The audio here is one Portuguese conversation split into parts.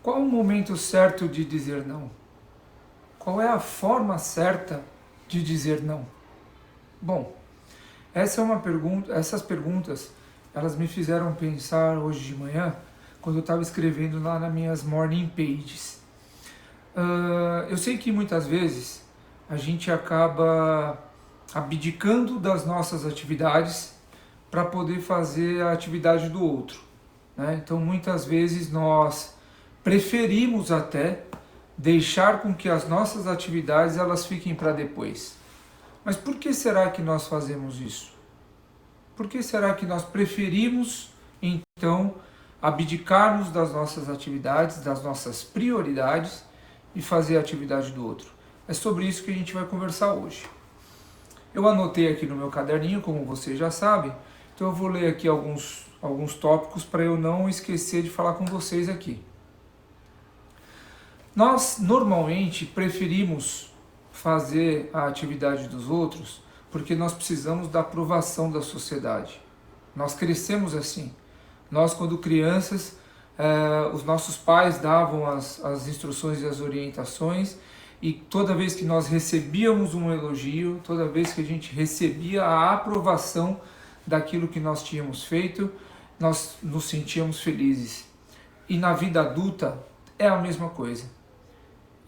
Qual o momento certo de dizer não? Qual é a forma certa de dizer não? Bom, essa é uma pergunta, essas perguntas, elas me fizeram pensar hoje de manhã, quando eu estava escrevendo lá nas minhas morning pages. Eu sei que muitas vezes a gente acaba abdicando das nossas atividades para poder fazer a atividade do outro, né? Então muitas vezes nós preferimos até deixar com que as nossas atividades elas fiquem para depois. Mas por que será que nós fazemos isso? Por que será que nós preferimos então abdicarmos das nossas atividades, das nossas prioridades e fazer a atividade do outro? É sobre isso que a gente vai conversar hoje. Eu anotei aqui no meu caderninho, como vocês já sabem, então eu vou ler aqui alguns tópicos para eu não esquecer de falar com vocês aqui. Nós normalmente preferimos fazer a atividade dos outros porque nós precisamos da aprovação da sociedade. Nós crescemos assim. Nós, quando crianças, os nossos pais davam as instruções e as orientações, e toda vez que nós recebíamos um elogio, toda vez que a gente recebia a aprovação daquilo que nós tínhamos feito, nós nos sentíamos felizes. E na vida adulta é a mesma coisa.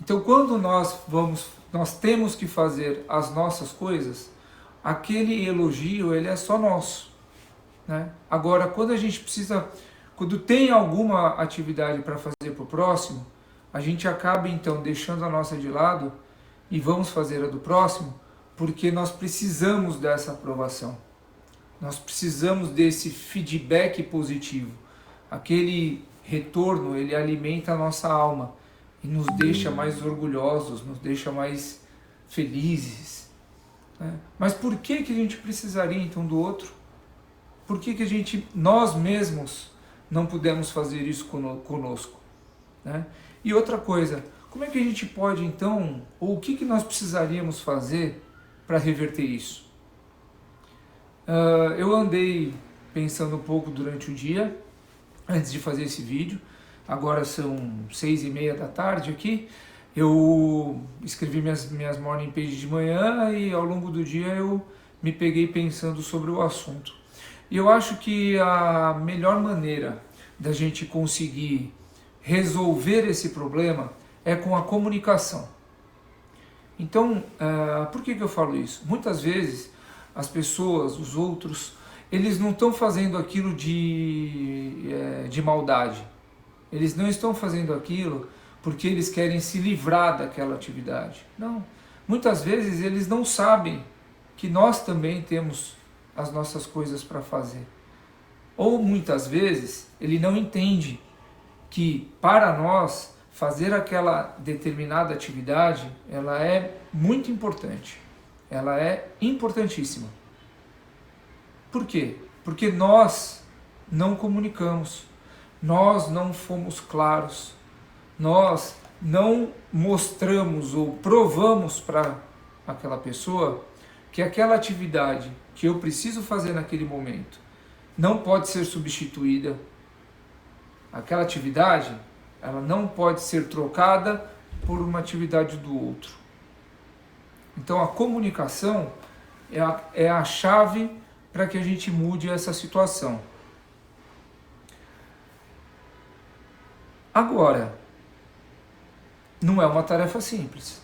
Então, quando nós temos que fazer as nossas coisas, aquele elogio ele é só nosso, né? Agora, quando tem alguma atividade para fazer para o próximo, a gente acaba então deixando a nossa de lado e vamos fazer a do próximo, porque nós precisamos dessa aprovação. Nós precisamos desse feedback positivo. Aquele retorno, ele alimenta a nossa alma e nos deixa mais orgulhosos, nos deixa mais felizes, né? Mas por que a gente precisaria então do outro? Por que nós mesmos não pudemos fazer isso conosco, né? E outra coisa, como é que a gente pode então, ou o que nós precisaríamos fazer para reverter isso? Eu andei pensando um pouco durante o dia, antes de fazer esse vídeo. Agora são 6h30 da tarde aqui. Eu escrevi minhas morning pages de manhã e ao longo do dia eu me peguei pensando sobre o assunto. E eu acho que a melhor maneira da gente conseguir resolver esse problema é com a comunicação. Então, por que eu falo isso? Muitas vezes as pessoas, os outros, eles não estão fazendo aquilo de maldade. Eles não estão fazendo aquilo porque eles querem se livrar daquela atividade. Não. Muitas vezes eles não sabem que nós também temos as nossas coisas para fazer. Ou muitas vezes ele não entende que para nós fazer aquela determinada atividade, ela é muito importante. Ela é importantíssima. Por quê? Porque nós não comunicamos. Nós não fomos claros, nós não mostramos ou provamos para aquela pessoa que aquela atividade que eu preciso fazer naquele momento não pode ser substituída. Aquela atividade, ela não pode ser trocada por uma atividade do outro. Então a comunicação é a chave para que a gente mude essa situação. Agora, não é uma tarefa simples.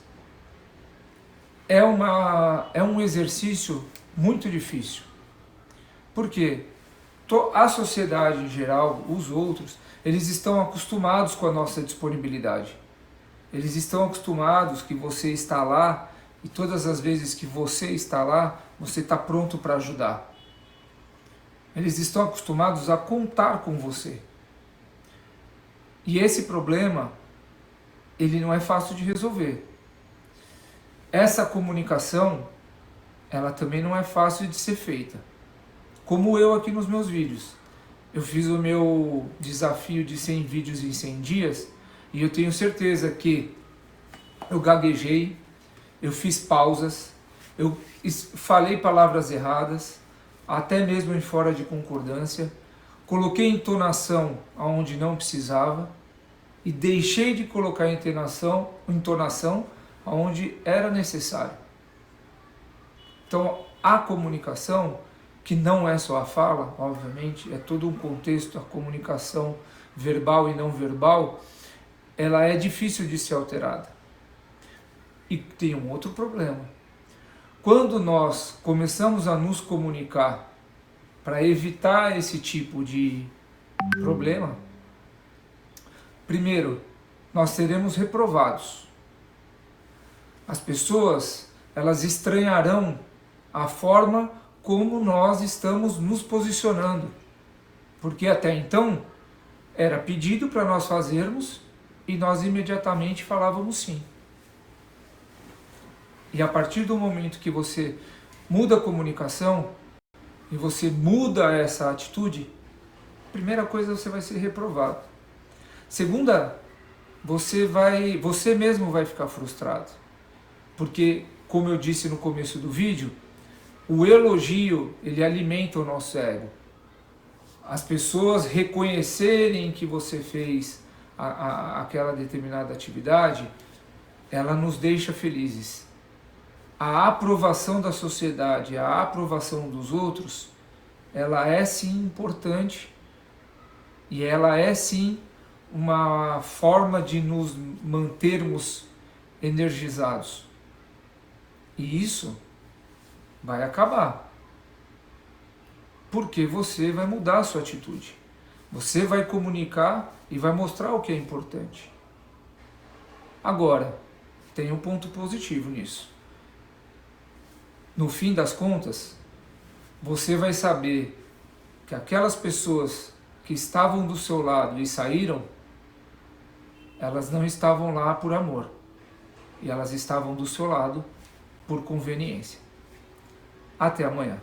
É um exercício muito difícil. Por quê? A sociedade em geral, os outros, eles estão acostumados com a nossa disponibilidade. Eles estão acostumados que você está lá e todas as vezes que você está lá, você está pronto para ajudar. Eles estão acostumados a contar com você. E esse problema, ele não é fácil de resolver. Essa comunicação, ela também não é fácil de ser feita. Como eu aqui nos meus vídeos. Eu fiz o meu desafio de 100 vídeos em 100 dias e eu tenho certeza que eu gaguejei, eu fiz pausas, eu falei palavras erradas, até mesmo em fora de concordância, coloquei entonação aonde não precisava, e deixei de colocar entonação onde era necessário. Então, a comunicação, que não é só a fala, obviamente, é todo um contexto, a comunicação verbal e não verbal, ela é difícil de ser alterada. E tem um outro problema. Quando nós começamos a nos comunicar para evitar esse tipo de problema, primeiro, nós seremos reprovados. As pessoas, elas estranharão a forma como nós estamos nos posicionando, porque até então era pedido para nós fazermos e nós imediatamente falávamos sim. E a partir do momento que você muda a comunicação e você muda essa atitude, primeira coisa, você vai ser reprovado. Segunda, você mesmo vai ficar frustrado. Porque, como eu disse no começo do vídeo, o elogio, ele alimenta o nosso ego. As pessoas reconhecerem que você fez aquela determinada atividade, ela nos deixa felizes. A aprovação da sociedade, a aprovação dos outros, ela é sim importante e ela é sim uma forma de nos mantermos energizados. E isso vai acabar. Porque você vai mudar a sua atitude. Você vai comunicar e vai mostrar o que é importante. Agora, tem um ponto positivo nisso. No fim das contas, você vai saber que aquelas pessoas que estavam do seu lado e saíram, elas não estavam lá por amor. E elas estavam do seu lado por conveniência. Até amanhã.